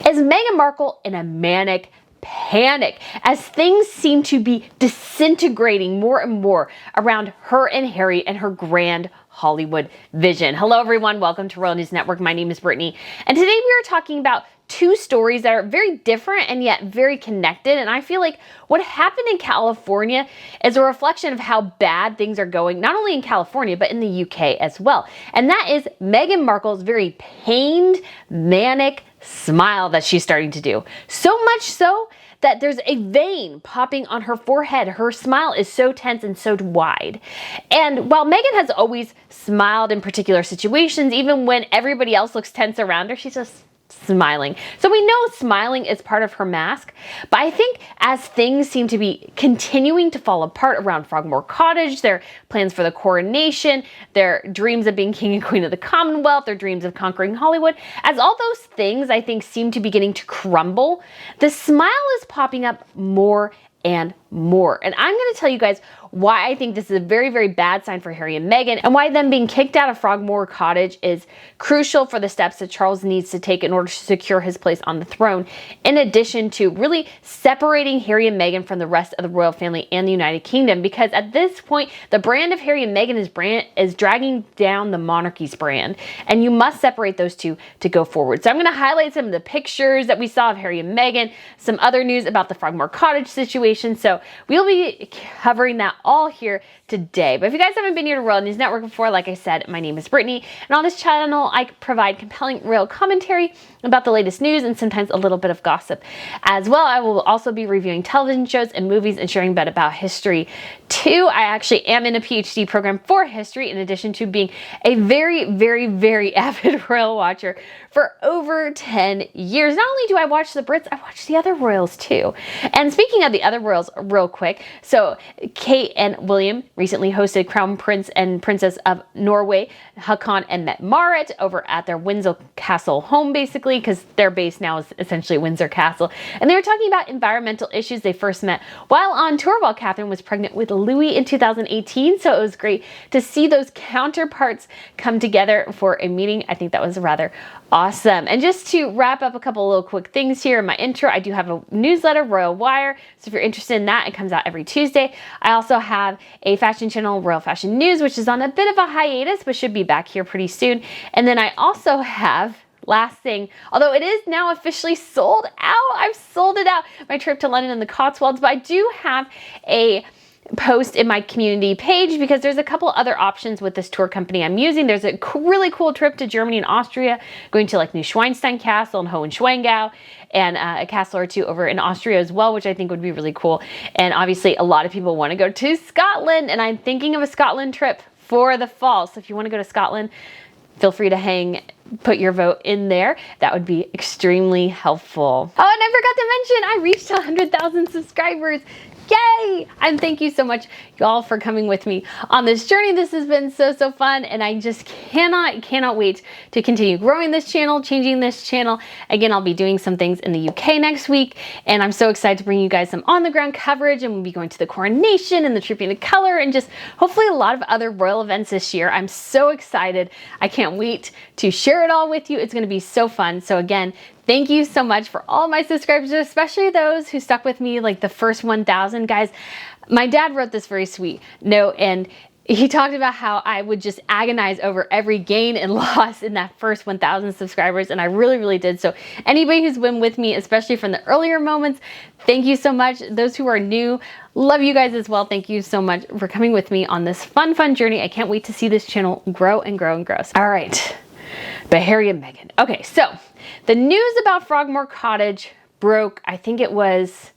Is Meghan Markle in a manic panic as things seem to be disintegrating more and more around her and Harry and her grand Hollywood vision? Hello everyone, welcome to Royal News Network. My name is Brittany, and today we are talking about two stories that are very different and yet very connected. And I feel like what happened in California is a reflection of how bad things are going, not only in California, but in the UK as well. And that is Meghan Markle's very pained, manic smile that she's starting to do. So much so that there's a vein popping on her forehead. Her smile is so tense and so wide. And while Meghan has always smiled in particular situations, even when everybody else looks tense around her, she's just smiling. So we know smiling is part of her mask, but I think as things seem to be continuing to fall apart around Frogmore Cottage, their plans for the coronation, their dreams of being king and queen of the Commonwealth, their dreams of conquering Hollywood, as all those things I think seem to be beginning to crumble, the smile is popping up more and more. And I'm going to tell you guys why I think this is a very, very bad sign for Harry and Meghan, and why them being kicked out of Frogmore Cottage is crucial for the steps that Charles needs to take in order to secure his place on the throne, in addition to really separating Harry and Meghan from the rest of the royal family and the United Kingdom. Because at this point, the brand of Harry and Meghan is dragging down the monarchy's brand, and you must separate those two to go forward. So I'm going to highlight some of the pictures that we saw of Harry and Meghan, some other news about the Frogmore Cottage situation. So we'll be covering that all here today. But if you guys haven't been here to Royal News Network before, like I said, my name is Brittany, and on this channel I provide compelling royal commentary about the latest news and sometimes a little bit of gossip as well. I will also be reviewing television shows and movies and sharing a bit about history too. I actually am in a PhD program for history, in addition to being a very, very, very avid royal watcher for over 10 years. Not only do I watch the Brits, I watch the other royals too. And speaking of the other royals real quick, so Kate and William recently hosted Crown Prince and Princess of Norway, Haakon and Mette-Marit, over at their Windsor Castle home, basically, because their base now is essentially Windsor Castle. And they were talking about environmental issues. They first met while on tour while Catherine was pregnant with Louis in 2018. So it was great to see those counterparts come together for a meeting. I think that was rather awesome. And just to wrap up a couple little quick things here in my intro, I do have a newsletter, Royal Wire. So if you're interested in that, it comes out every Tuesday. I also have a fashion channel, Royal Fashion News, which is on a bit of a hiatus, but should be back here pretty soon. And then I also have, last thing, although it is now officially sold out, I've sold it out, my trip to London and the Cotswolds, but I do have a post in my community page because there's a couple other options with this tour company I'm using. There's a really cool trip to Germany and Austria, going to like Neuschwanstein Castle and Hohenschwangau, and a castle or two over in Austria as well, which I think would be really cool. And obviously a lot of people want to go to Scotland, and I'm thinking of a Scotland trip for the fall. So if you want to go to Scotland, feel free to put your vote in there. That would be extremely helpful. Oh, and I forgot to mention, I reached 100,000 subscribers. Yay! And thank you so much, y'all, for coming with me on this journey. This has been so fun, and I just cannot wait to continue growing this channel, changing this channel. Again, I'll be doing some things in the UK next week, and I'm so excited to bring you guys some on-the-ground coverage, and we'll be going to the coronation and the Trooping the Color, and just hopefully a lot of other royal events this year. I'm so excited. I can't wait to share it all with you. It's going to be so fun. So again, thank you so much for all my subscribers, especially those who stuck with me like the first 1,000. Guys, my dad wrote this very sweet note, and he talked about how I would just agonize over every gain and loss in that first 1,000 subscribers, and I really did. So anybody who's been with me, especially from the earlier moments, thank you so much. Those who are new, love you guys as well. Thank you so much for coming with me on this fun journey. I can't wait to see this channel grow and grow and grow. All right, but Harry and Meghan. Okay, so the news about Frogmore Cottage broke, I think it was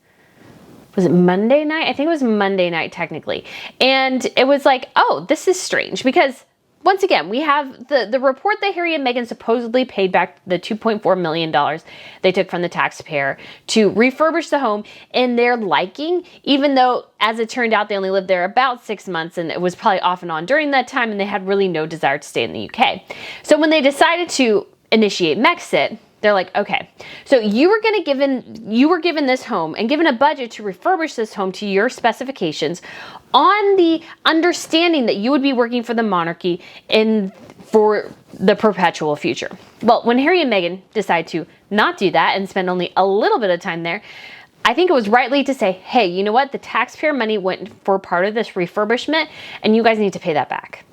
it Monday night? I think it was Monday night technically. And it was like, oh, this is strange, because once again, we have the report that Harry and Meghan supposedly paid back the $2.4 million they took from the taxpayer to refurbish the home in their liking, even though, as it turned out, they only lived there about 6 months, and it was probably off and on during that time, and they had really no desire to stay in the UK. So when they decided to initiate Mexit, they're like, okay, so you were given this home and given a budget to refurbish this home to your specifications on the understanding that you would be working for the monarchy for the perpetual future. Well, when Harry and Meghan decide to not do that and spend only a little bit of time there, I think it was rightly to say, hey, you know what? The taxpayer money went for part of this refurbishment and you guys need to pay that back.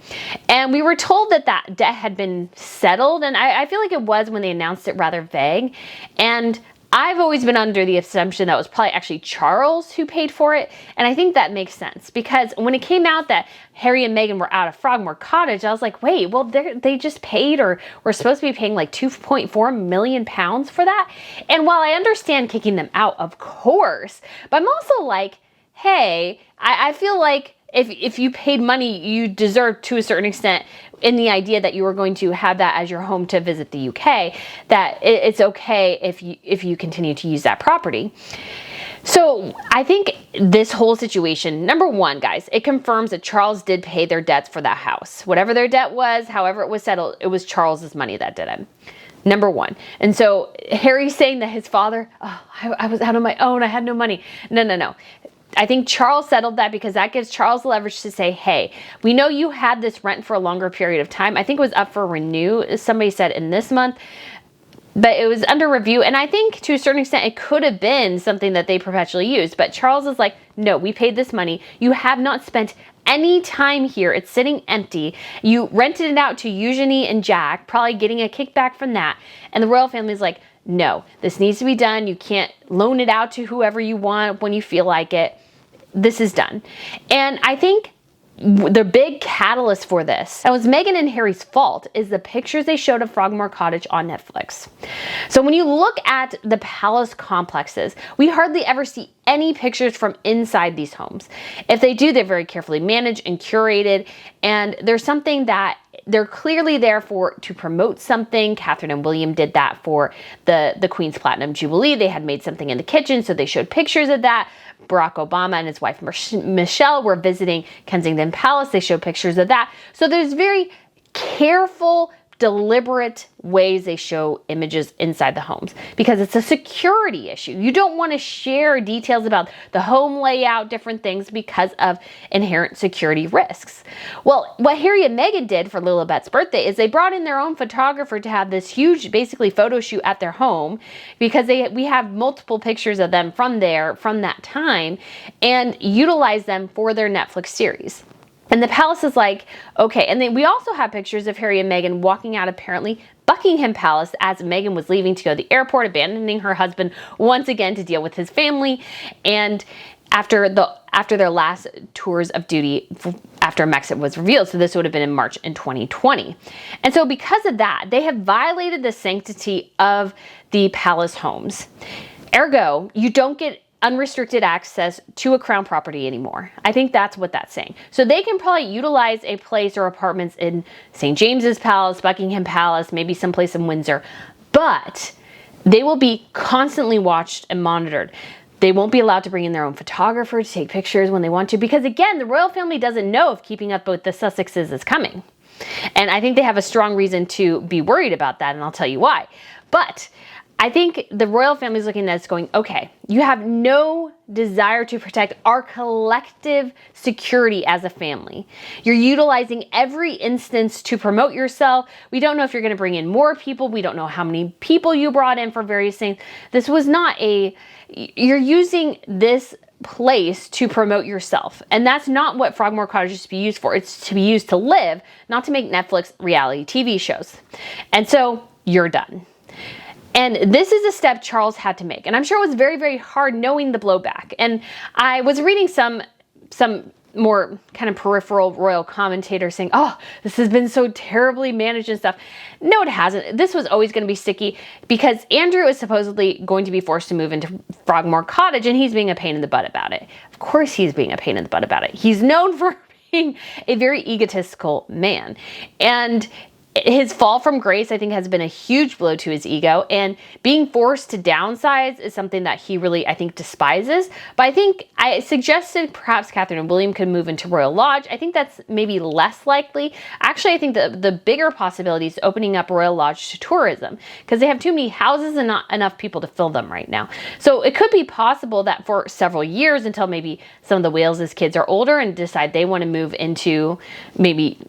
And we were told that that debt had been settled. And I feel like it was when they announced it rather vague. And I've always been under the assumption that it was probably actually Charles who paid for it. And I think that makes sense because when it came out that Harry and Meghan were out of Frogmore Cottage, I was like, wait, well, they just paid, or we're supposed to be paying like £2.4 million for that. And while I understand kicking them out, of course, but I'm also like, hey, I feel like if you paid money, you deserve to a certain extent, in the idea that you were going to have that as your home to visit the UK, that it's okay if you continue to use that property. So I think this whole situation, number one, guys, it confirms that Charles did pay their debts for that house. Whatever their debt was, however it was settled, it was Charles's money that did it. Number one. And so Harry's saying that his father, oh, I was out on my own, I had no money. No. I think Charles settled that because that gives Charles leverage to say, hey, we know you had this rent for a longer period of time. I think it was up for renew, as somebody said, in this month, but it was under review. And I think to a certain extent, it could have been something that they perpetually used. But Charles is like, no, we paid this money. You have not spent any time here. It's sitting empty. You rented it out to Eugenie and Jack, probably getting a kickback from that. And the royal family is like, no, this needs to be done. You can't loan it out to whoever you want when you feel like it. This is done. And I think the big catalyst for this, that was Meghan and Harry's fault, is the pictures they showed of Frogmore Cottage on Netflix. So when you look at the palace complexes, we hardly ever see any pictures from inside these homes. If they do, they're very carefully managed and curated, and there's something that they're clearly there to promote something. Catherine and William did that for the Queen's Platinum Jubilee. They had made something in the kitchen, so they showed pictures of that. Barack Obama and his wife Michelle were visiting Kensington Palace. They showed pictures of that. So there's very careful, deliberate ways they show images inside the homes because it's a security issue. You don't want to share details about the home layout, different things, because of inherent security risks. Well, what Harry and Meghan did for Lilibet's birthday is they brought in their own photographer to have this huge, basically, photo shoot at their home because we have multiple pictures of them from that time, and utilize them for their Netflix series. And the palace is like, okay. And then we also have pictures of Harry and Meghan walking out, apparently, Buckingham Palace as Meghan was leaving to go to the airport, abandoning her husband once again to deal with his family. And after their last tours of duty, after Brexit was revealed. So this would have been in March in 2020. And so because of that, they have violated the sanctity of the palace homes. Ergo, you don't get unrestricted access to a crown property anymore. I think that's what that's saying. So they can probably utilize a place or apartments in St. James's Palace, Buckingham Palace, maybe someplace in Windsor, but they will be constantly watched and monitored. They won't be allowed to bring in their own photographer to take pictures when they want to, because again, the royal family doesn't know if keeping up with the Sussexes is coming. And I think they have a strong reason to be worried about that, and I'll tell you why. But I think the royal family is looking at this going, okay, you have no desire to protect our collective security as a family. You're utilizing every instance to promote yourself. We don't know if you're going to bring in more people. We don't know how many people you brought in for various things. This was not you're using this place to promote yourself. And that's not what Frogmore Cottage is to be used for. It's to be used to live, not to make Netflix reality TV shows. And so you're done. And this is a step Charles had to make. And I'm sure it was very, very hard knowing the blowback. And I was reading some more kind of peripheral royal commentators saying, oh, this has been so terribly managed and stuff. No, it hasn't. This was always going to be sticky because Andrew is supposedly going to be forced to move into Frogmore Cottage, and he's being a pain in the butt about it. Of course he's being a pain in the butt about it. He's known for being a very egotistical man. And his fall from grace, I think, has been a huge blow to his ego, and being forced to downsize is something that he really, I think, despises. But I think I suggested perhaps Catherine and William could move into Royal Lodge. I think that's maybe less likely. Actually, I think the bigger possibility is opening up Royal Lodge to tourism, because they have too many houses and not enough people to fill them right now. So it could be possible that for several years, until maybe some of the Wales' kids are older and decide they want to move into maybe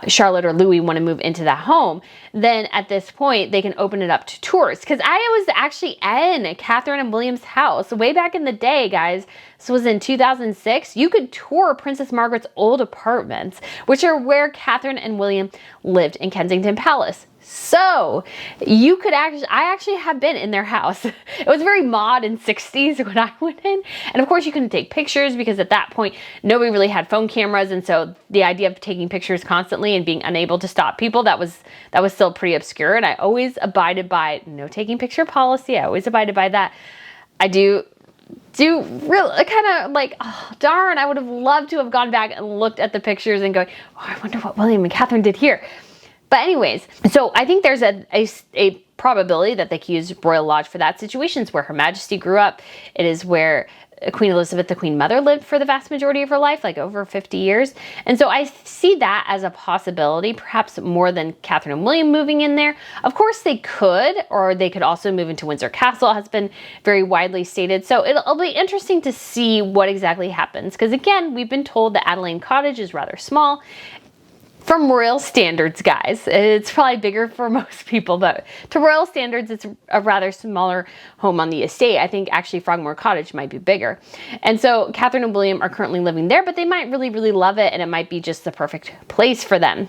Charlotte or Louis want to move into that home, then at this point they can open it up to tours. Because I was actually in Catherine and William's house way back in the day, guys. This was in 2006. You could tour Princess Margaret's old apartments, which are where Catherine and William lived in Kensington Palace. So you could I actually have been in their house. It was very mod and 60s when I went in. And of course you couldn't take pictures because at that point, nobody really had phone cameras. And so the idea of taking pictures constantly and being unable to stop people, that was still pretty obscure. And I always abided by no taking picture policy. I always abided by that. I do really kind of like, oh, darn, I would have loved to have gone back and looked at the pictures and going, oh, I wonder what William and Catherine did here. But anyways, so I think there's a probability that they could use Royal Lodge for that. Situations where Her Majesty grew up. It is where Queen Elizabeth, the Queen Mother, lived for the vast majority of her life, like over 50 years. And so I see that as a possibility, perhaps more than Catherine and William moving in there. Of course they could, or they could also move into Windsor Castle, has been very widely stated. So it'll be interesting to see what exactly happens. Because again, we've been told that Adelaide Cottage is rather small. From royal standards, guys, it's probably bigger for most people, but to royal standards, it's a rather smaller home on the estate. I think actually Frogmore Cottage might be bigger. And so Catherine and William are currently living there, but they might really, really love it, and it might be just the perfect place for them.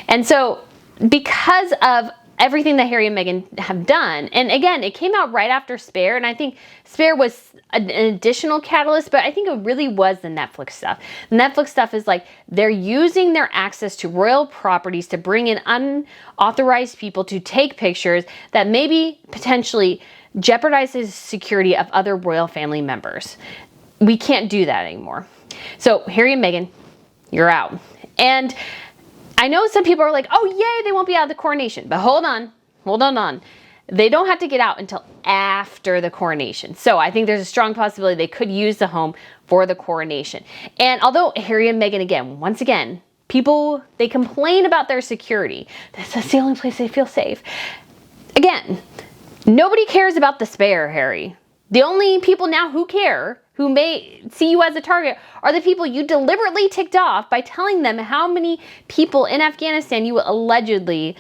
And so because of everything that Harry and Meghan have done, and again, it came out right after Spare, and I think Spare was an additional catalyst, but I think it really was the Netflix stuff. The Netflix stuff is like they're using their access to royal properties to bring in unauthorized people to take pictures that maybe potentially jeopardizes the security of other royal family members. We can't do that anymore. So Harry and Meghan, you're out. And I know some people are like, oh yay, they won't be out of the coronation, but hold on. They don't have to get out until after the coronation. So I think there's a strong possibility they could use the home for the coronation. And although Harry and Meghan, once again, people, they complain about their security. That's the only place they feel safe. Again, nobody cares about the Spare, Harry. The only people now who care, who may see you as a target, are the people you deliberately ticked off by telling them how many people in Afghanistan you allegedly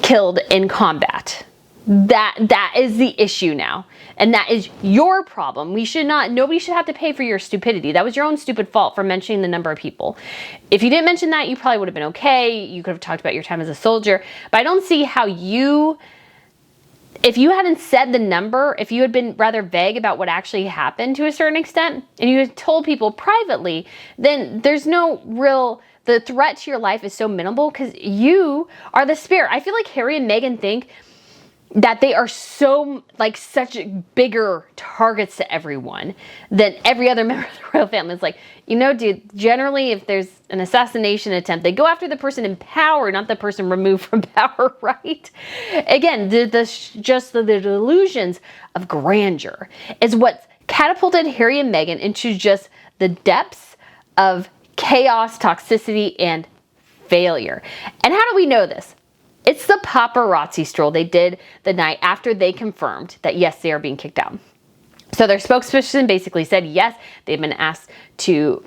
killed in combat. That is the issue now. And that is your problem. Nobody should have to pay for your stupidity. That was your own stupid fault for mentioning the number of people. If you didn't mention that, you probably would have been okay. You could have talked about your time as a soldier. But I don't see how if you hadn't said the number, if you had been rather vague about what actually happened to a certain extent, and you had told people privately, then there's no real, the threat to your life is so minimal because you are the Spare. I feel like Harry and Meghan think that they are so, like, such bigger targets to everyone than every other member of the royal family. It's like, you know, dude, generally if there's an assassination attempt, they go after the person in power, not the person removed from power, right? Again, the delusions of grandeur is what catapulted Harry and Meghan into just the depths of chaos, toxicity, and failure. And how do we know this? It's the paparazzi stroll they did the night after they confirmed that, yes, they are being kicked out. So their spokesperson basically said, yes, they've been asked to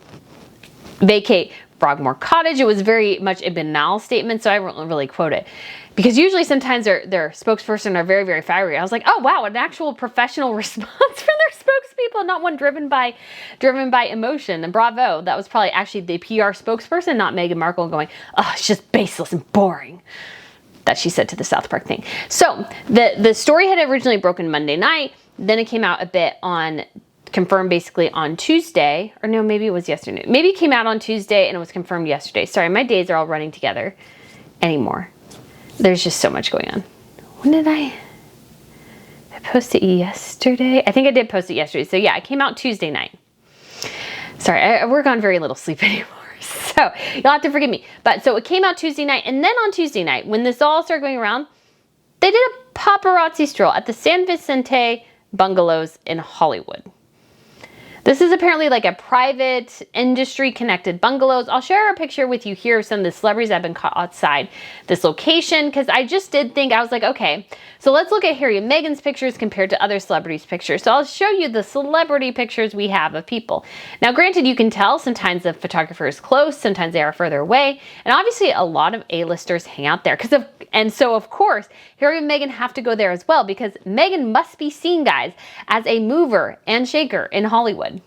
vacate Frogmore Cottage. It was very much a banal statement, so I won't really quote it. Because usually sometimes their spokesperson are very, very fiery. I was like, oh, wow, an actual professional response from their spokespeople, not one driven by emotion. And bravo, that was probably actually the PR spokesperson, not Meghan Markle, going, oh, it's just baseless and boring. That she said to the South Park thing. So the story had originally broken Monday night. Then it came out a bit confirmed basically on Tuesday. Or no, maybe it was yesterday. Maybe it came out on Tuesday and it was confirmed yesterday. Sorry, my days are all running together anymore. There's just so much going on. When did I post it yesterday? I think I did post it yesterday. So yeah, it came out Tuesday night. Sorry, I work on very little sleep anymore. So you'll have to forgive me. But so it came out Tuesday night. And then on Tuesday night, when this all started going around, they did a paparazzi stroll at the San Vicente bungalows in Hollywood. This is apparently like a private industry connected bungalows. I'll share a picture with you here of some of the celebrities that have been caught outside this location, because I just did think, I was like, okay, so let's look at Harry and Meghan's pictures compared to other celebrities' pictures. So I'll show you the celebrity pictures we have of people. Now, granted, you can tell sometimes the photographer is close, sometimes they are further away, and obviously a lot of A-listers hang out there. So of course, Harry and Meghan have to go there as well, because Meghan must be seen, guys, as a mover and shaker in Hollywood.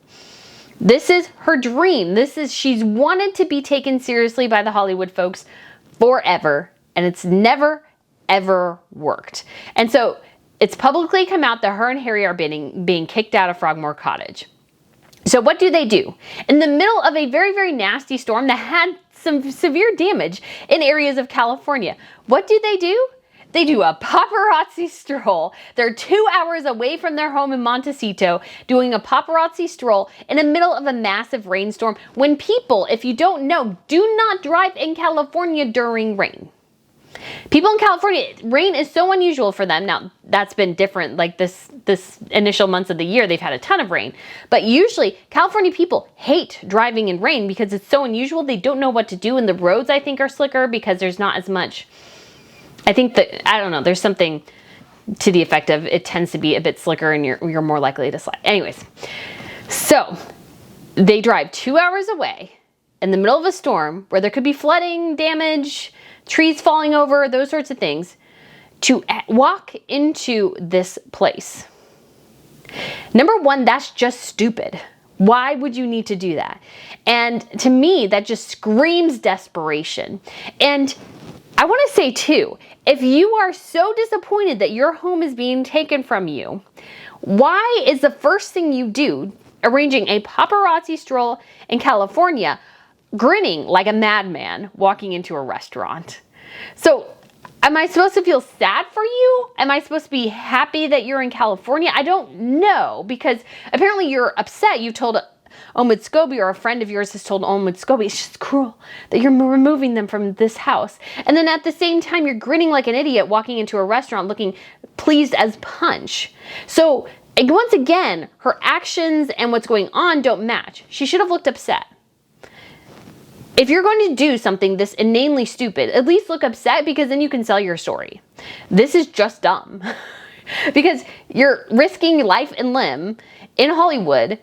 This is her dream. She's wanted to be taken seriously by the Hollywood folks forever, and it's never, ever worked. And so it's publicly come out that her and Harry are being kicked out of Frogmore Cottage. So what do? In the middle of a very, very nasty storm that had some severe damage in areas of California, what do? They do a paparazzi stroll. They're 2 hours away from their home in Montecito doing a paparazzi stroll in the middle of a massive rainstorm, when people, if you don't know, do not drive in California during rain. People in California, rain is so unusual for them. Now, that's been different, like this initial months of the year, they've had a ton of rain. But usually, California people hate driving in rain because it's so unusual. They don't know what to do, and the roads, I think, are slicker because there's not as much. I think that, I don't know, there's something to the effect of it tends to be a bit slicker and you're more likely to slide. Anyways, so they drive 2 hours away in the middle of a storm where there could be flooding, damage, trees falling over, those sorts of things, to walk into this place. Number one, that's just stupid. Why would you need to do that? And to me, that just screams desperation. And I want to say too, if you are so disappointed that your home is being taken from you, why is the first thing you do arranging a paparazzi stroll in California, grinning like a madman walking into a restaurant? So am I supposed to feel sad for you? Am I supposed to be happy that you're in California? I don't know, because apparently you're upset. You told Omid Scobie, or a friend of yours has told Omid Scobie, it's just cruel that you're removing them from this house. And then at the same time, you're grinning like an idiot walking into a restaurant looking pleased as punch. So once again, her actions and what's going on don't match. She should have looked upset. If you're going to do something this inanely stupid, at least look upset, because then you can sell your story. This is just dumb. Because you're risking life and limb in Hollywood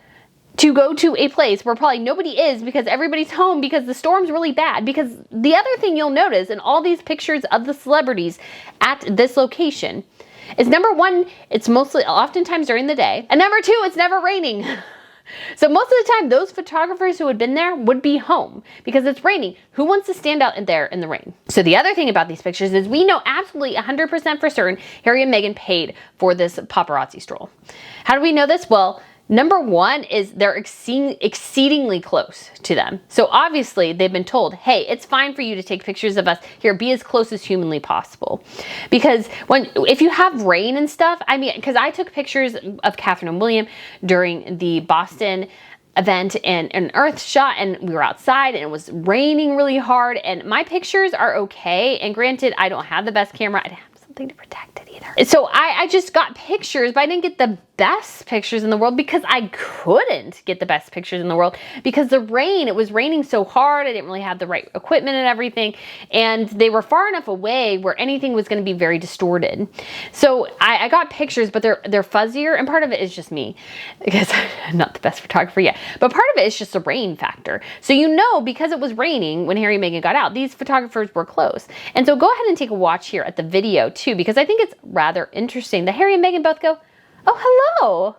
to go to a place where probably nobody is because everybody's home because the storm's really bad. Because the other thing you'll notice in all these pictures of the celebrities at this location is, number one, it's oftentimes during the day. And number two, it's never raining. So most of the time, those photographers who had been there would be home because it's raining. Who wants to stand out there in the rain? So the other thing about these pictures is we know absolutely 100% for certain Harry and Meghan paid for this paparazzi stroll. How do we know this? Well, number one is they're exceedingly close to them. So obviously they've been told, hey, it's fine for you to take pictures of us here. Be as close as humanly possible. Because if you have rain and stuff, I mean, because I took pictures of Catherine and William during the Boston event and an earth shot, and we were outside and it was raining really hard, and my pictures are okay. And granted, I don't have the best camera. I have something to protect it either. So I just got pictures, but I didn't get the best pictures in the world because I couldn't get the best pictures in the world because the rain, it was raining so hard. I didn't really have the right equipment and everything. And they were far enough away where anything was going to be very distorted. So I got pictures, but they're fuzzier. And part of it is just me because I'm not the best photographer yet. But part of it is just the rain factor. So you know, because it was raining when Harry and Meghan got out, these photographers were close. And so go ahead and take a watch here at the video too, because I think it's rather interesting that Harry and Meghan both go, oh, hello.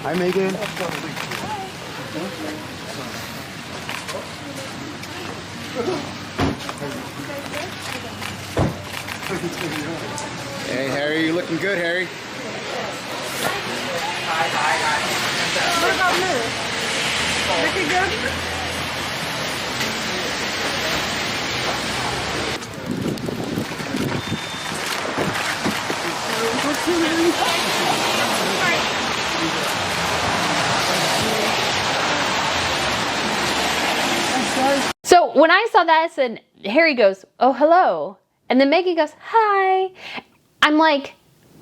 Hi, Megan. Hey, Harry, you're looking good, Harry. What about me? Looking good? So when I saw that, and Harry goes, oh, hello. And then Meghan goes, hi. I'm like,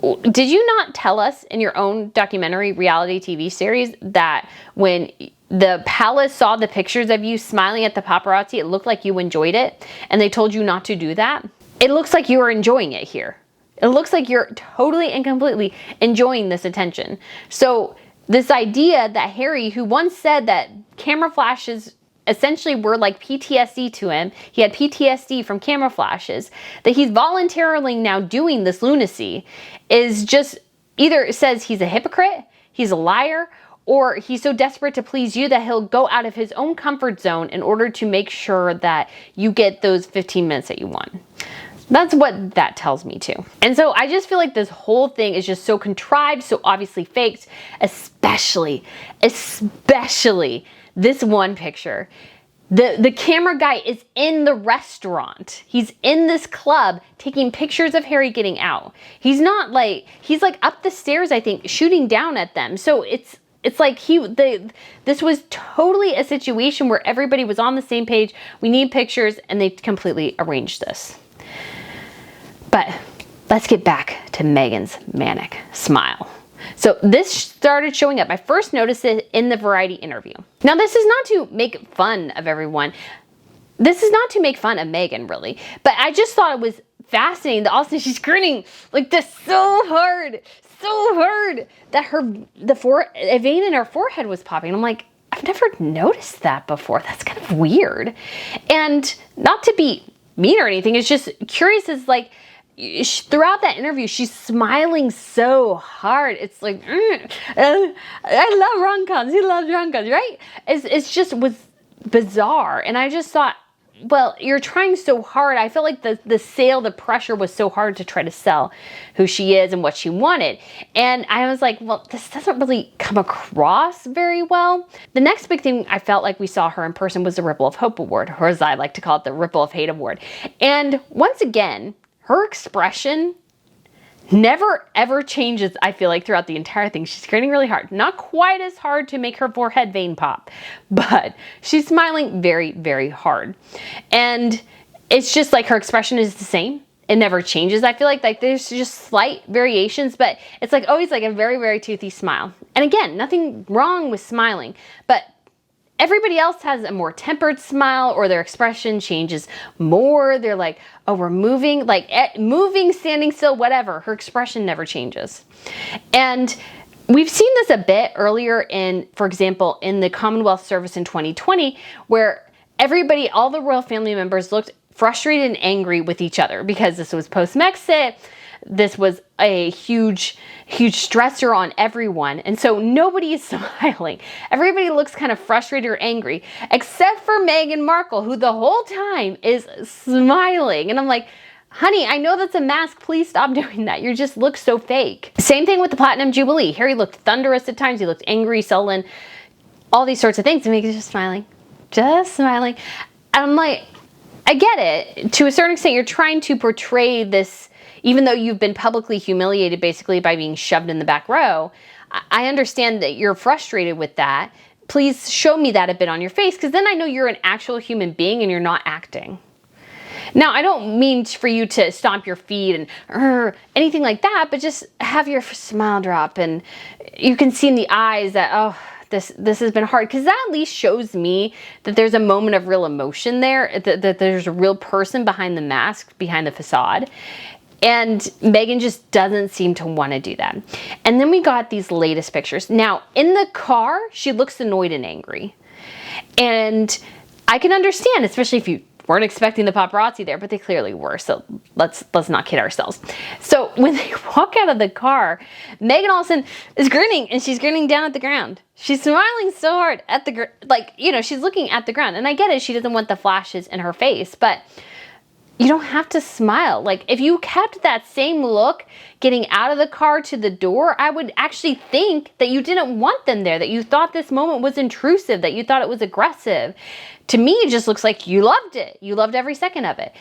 did you not tell us in your own documentary reality TV series that when the palace saw the pictures of you smiling at the paparazzi, it looked like you enjoyed it, and they told you not to do that? It looks like you are enjoying it here. It looks like you're totally and completely enjoying this attention. So this idea that Harry, who once said that camera flashes essentially were like PTSD to him, he had PTSD from camera flashes, that he's voluntarily now doing this lunacy, is just either says he's a hypocrite, he's a liar, or he's so desperate to please you that he'll go out of his own comfort zone in order to make sure that you get those 15 minutes that you want. That's what that tells me too. And so I just feel like this whole thing is just so contrived, so obviously faked, especially this one picture. The camera guy is in the restaurant. He's in this club taking pictures of Harry getting out. He's not like, he's like up the stairs, I think, shooting down at them. So it's like this was totally a situation where everybody was on the same page. We need pictures, and they completely arranged this. But let's get back to Meghan's manic smile. So this started showing up. I first noticed it in the Variety interview. Now, this is not to make fun of everyone. This is not to make fun of Meghan, really. But I just thought it was fascinating that all of a sudden she's grinning like this so hard that a vein in her forehead was popping. I'm like, I've never noticed that before. That's kind of weird. And not to be mean or anything, it's just curious. Is like, throughout that interview, she's smiling so hard. It's like, I love rom-coms. He loves rom-coms, right? It's just was bizarre. And I just thought, well, you're trying so hard. I felt like the pressure was so hard to try to sell who she is and what she wanted. And I was like, well, this doesn't really come across very well. The next big thing I felt like we saw her in person was the Ripple of Hope Award, or as I like to call it, the Ripple of Hate Award. And once again, her expression never ever changes, I feel like, throughout the entire thing. She's grinning really hard. Not quite as hard to make her forehead vein pop, but she's smiling very, very hard. And it's just like her expression is the same. It never changes. I feel like there's just slight variations, but it's like always like a very, very toothy smile. And again, nothing wrong with smiling, but everybody else has a more tempered smile, or their expression changes more. They're like, oh, we're moving, like moving, standing still, whatever. Her expression never changes. And we've seen this a bit earlier in, for example, in the Commonwealth Service in 2020, where everybody, all the royal family members looked frustrated and angry with each other because this was post-Mexit. This was a huge stressor on everyone. And so nobody is smiling. Everybody looks kind of frustrated or angry, except for Meghan Markle, who the whole time is smiling. And I'm like, honey, I know that's a mask. Please stop doing that. You just look so fake. Same thing with the Platinum Jubilee. Harry looked thunderous at times. He looked angry, sullen, all these sorts of things. And Meghan's just smiling. And I'm like, I get it. To a certain extent, you're trying to portray this. Even though you've been publicly humiliated basically by being shoved in the back row, I understand that you're frustrated with that. Please show me that a bit on your face, because then I know you're an actual human being and you're not acting. Now, I don't mean for you to stomp your feet and anything like that, but just have your smile drop, and you can see in the eyes that, oh, this has been hard, because that at least shows me that there's a moment of real emotion there, that there's a real person behind the mask, behind the facade. And Meghan just doesn't seem to want to do that. And then we got these latest pictures. Now, in the car, she looks annoyed and angry. And I can understand, especially if you weren't expecting the paparazzi there, but they clearly were. So let's not kid ourselves. So when they walk out of the car, Meghan all of a sudden is grinning, and she's grinning down at the ground. She's smiling so hard at the, she's looking at the ground. And I get it. She doesn't want the flashes in her face, but you don't have to smile. Like, if you kept that same look getting out of the car to the door, I would actually think that you didn't want them there, that you thought this moment was intrusive, that you thought it was aggressive. To me, it just looks like you loved it. You loved every second of it.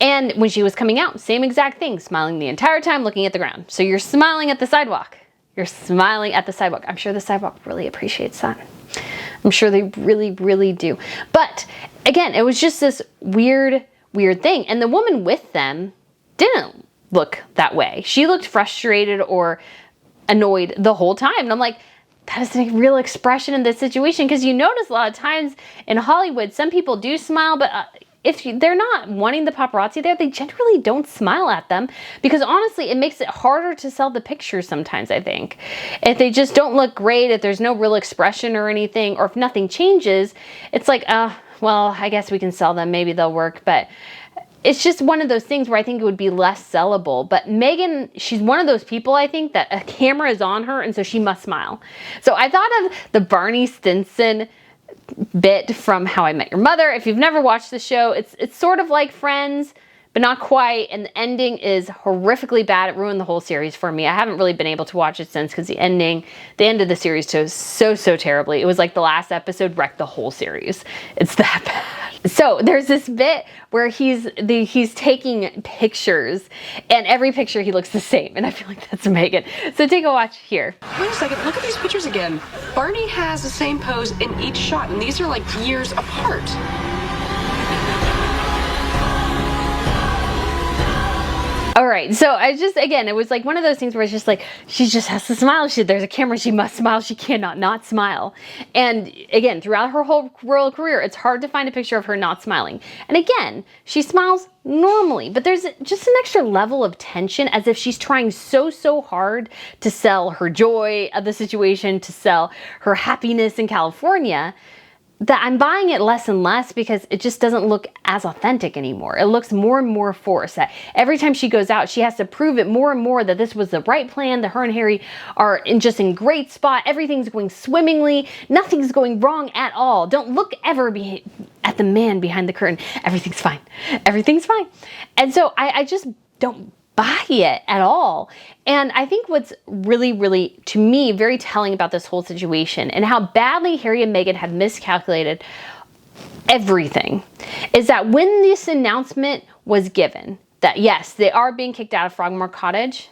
And when she was coming out, same exact thing, smiling the entire time, looking at the ground. So you're smiling at the sidewalk. You're smiling at the sidewalk. I'm sure the sidewalk really appreciates that. I'm sure they really, really do. But again, it was just this weird thing. And the woman with them didn't look that way. She looked frustrated or annoyed the whole time. And I'm like, that is a real expression in this situation, because you notice a lot of times in Hollywood, some people do smile, but they're not wanting the paparazzi there, they generally don't smile at them, because honestly, it makes it harder to sell the pictures sometimes, I think. If they just don't look great, if there's no real expression or anything, or if nothing changes, it's like, well, I guess we can sell them, maybe they'll work, but it's just one of those things where I think it would be less sellable. But Meghan, she's one of those people, I think, that a camera is on her, and so she must smile. So I thought of the Barney Stinson bit from How I Met Your Mother. If you've never watched the show, it's sort of like Friends, but not quite, and the ending is horrifically bad. It ruined the whole series for me. I haven't really been able to watch it since, because the end of the series chose so terribly. It was like the last episode wrecked the whole series. It's that bad. So there's this bit where he's taking pictures, and every picture he looks the same, and I feel like that's Meghan. So take a watch here. Wait a second, look at these pictures again. Barney has the same pose in each shot, and these are like years apart. All right, so again, it was like one of those things where it's just like, she just has to smile. There's a camera, she must smile. She cannot not smile. And again, throughout her whole royal career, it's hard to find a picture of her not smiling. And again, she smiles normally, but there's just an extra level of tension, as if she's trying so hard to sell her joy of the situation, to sell her happiness in California, that I'm buying it less and less, because it just doesn't look as authentic anymore. It looks more and more forced. That every time she goes out, she has to prove it more and more that this was the right plan, that her and Harry are in great spot. Everything's going swimmingly. Nothing's going wrong at all. Don't look ever at the man behind the curtain. Everything's fine. Everything's fine. And so I just don't buy it at all. And I think what's really, to me, very telling about this whole situation, and how badly Harry and Meghan have miscalculated everything, is that when this announcement was given that yes, they are being kicked out of Frogmore Cottage,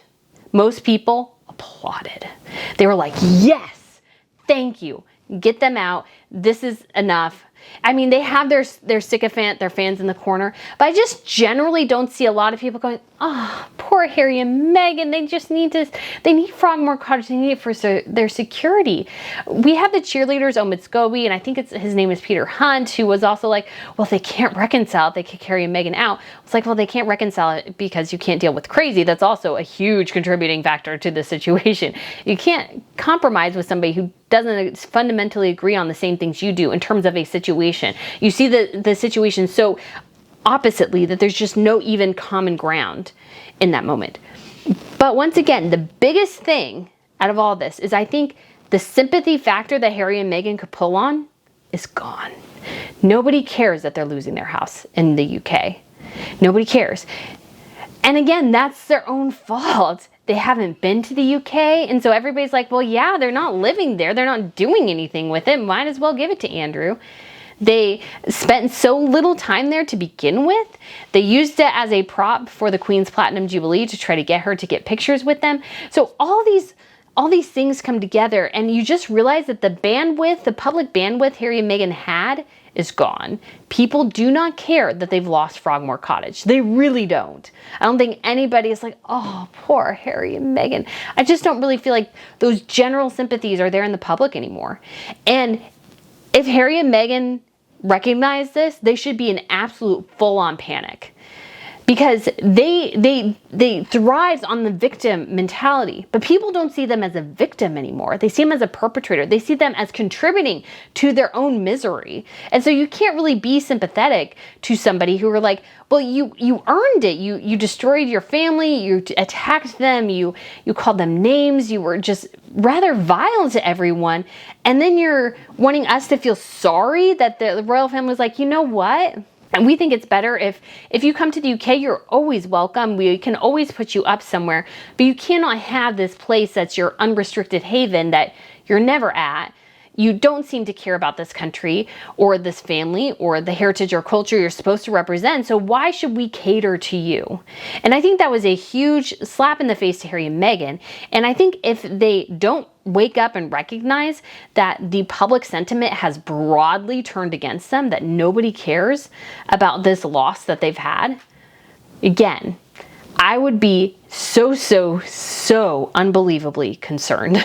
most people applauded. They were like, yes, thank you, get them out, this is enough. I mean, they have their sycophant, their fans in the corner, but I just generally don't see a lot of people going, oh, poor Harry and Meghan, they just need this, they need Frogmore Cottage, they need it for their security. We have the cheerleaders, Omid Scobie, and I think his name is Peter Hunt, who was also like, well, they can't reconcile it, they kick Harry and Meghan out. It's like, well, they can't reconcile it because you can't deal with crazy. That's also a huge contributing factor to the situation. You can't compromise with somebody who doesn't fundamentally agree on the same things you do in terms of a situation. You see the situation so oppositely that there's just no even common ground in that moment. But once again, the biggest thing out of all this is, I think, the sympathy factor that Harry and Meghan could pull on is gone. Nobody cares that they're losing their house in the UK. Nobody cares. And again, that's their own fault. They haven't been to the UK, and so everybody's like, well, yeah, they're not living there. They're not doing anything with it. Might as well give it to Andrew. They spent so little time there to begin with. They used it as a prop for the Queen's Platinum Jubilee to try to get her to get pictures with them. So all these things come together, and you just realize that the public bandwidth Harry and Meghan had is gone. People do not care that they've lost Frogmore Cottage. They really don't. I don't think anybody is like, oh, poor Harry and Meghan. I just don't really feel like those general sympathies are there in the public anymore. And if Harry and Meghan recognize this, they should be in absolute full-on panic, because they thrive on the victim mentality. But people don't see them as a victim anymore. They see them as a perpetrator. They see them as contributing to their own misery. And so you can't really be sympathetic to somebody who are like, well, you earned it. You destroyed your family. You attacked them. You called them names. You were just rather vile to everyone. And then you're wanting us to feel sorry that the royal family was like, you know what? And we think it's better if you come to the UK, you're always welcome. We can always put you up somewhere, but you cannot have this place that's your unrestricted haven that you're never at. You don't seem to care about this country or this family or the heritage or culture you're supposed to represent. So why should we cater to you? And I think that was a huge slap in the face to Harry and Meghan. And I think if they don't wake up and recognize that the public sentiment has broadly turned against them, that nobody cares about this loss that they've had, again, I would be so unbelievably concerned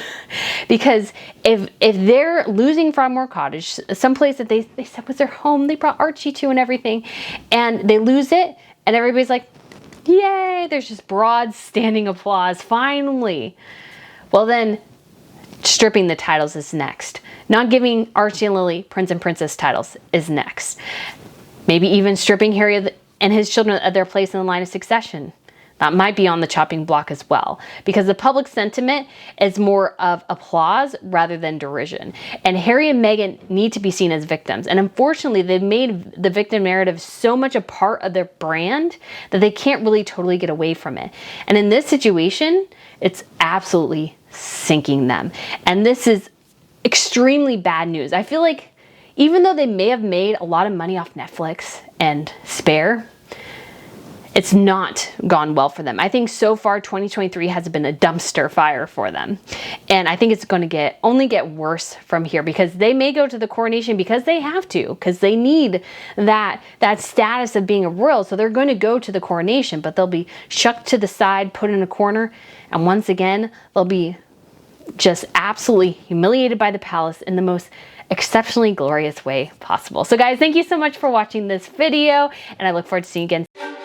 because if they're losing Frogmore Cottage, someplace that they said was their home, they brought Archie to and everything, and they lose it, and everybody's like, yay, there's just broad standing applause, finally. Well then, stripping the titles is next. Not giving Archie and Lily Prince and Princess titles is next. Maybe even stripping Harry and his children of their place in the line of succession. That might be on the chopping block as well, because the public sentiment is more of applause rather than derision. And Harry and Meghan need to be seen as victims. And unfortunately, they've made the victim narrative so much a part of their brand that they can't really totally get away from it. And in this situation, it's absolutely sinking them. And this is extremely bad news. I feel like even though they may have made a lot of money off Netflix and Spare, it's not gone well for them. I think so far 2023 has been a dumpster fire for them. And I think it's going to only get worse from here, because they may go to the coronation because they have to, because they need that status of being a royal. So they're going to go to the coronation, but they'll be shucked to the side, put in a corner. And once again, they'll be just absolutely humiliated by the palace in the most exceptionally glorious way possible. So guys, thank you so much for watching this video, and I look forward to seeing you again.